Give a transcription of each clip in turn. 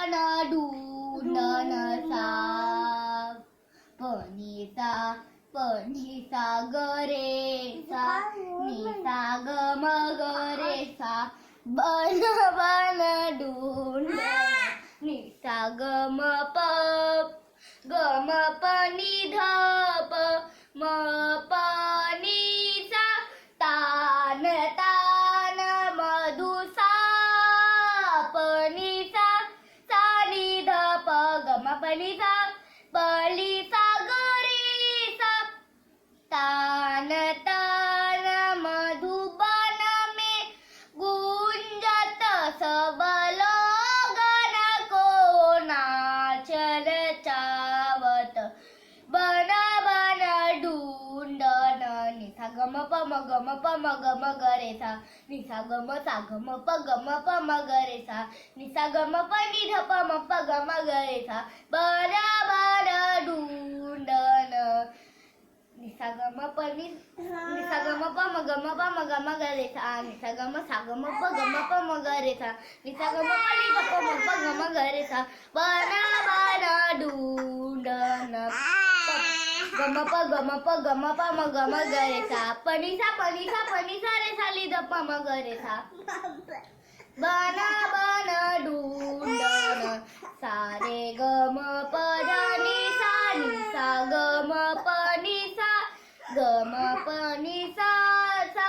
बन ढूंढन सा पनिसा पनिसा गरे सा निसा गम गरे सा बन बन ढूंढन निसा गम पनी धप म पनी सा तान तान मधुसा पनी सा नी धप गम पनी सा पली सा गरी सा तान तान मधुबन में गुंजत सबल गण को नाचल चावत बन बन ढूंढन निसा गम प म गम गरे सा निसा गम प म गरे सा निसा गम प नि ध प म प गम गरे सा बन बन ढूंढन निसा गम प म गम गरे सा निसा गम प म गरे सा निसा गम प नि ध प म प गम गरे सा बन बन ढूंढन गम प म गम गरे सा पनी सा रे सा ली ध प म गरे सा बन बन ढूंढन सा रे गम प ध नि सा गम प नि सा सा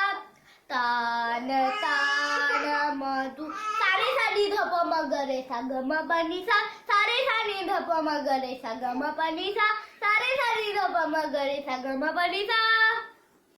तान तान मधु सारे सा नी ध प म गरे सा गम प नि सा सारे सा नी ध प म गरे सा गम प नि सा सारे सा नी ध प म गरे सा गम प नि सा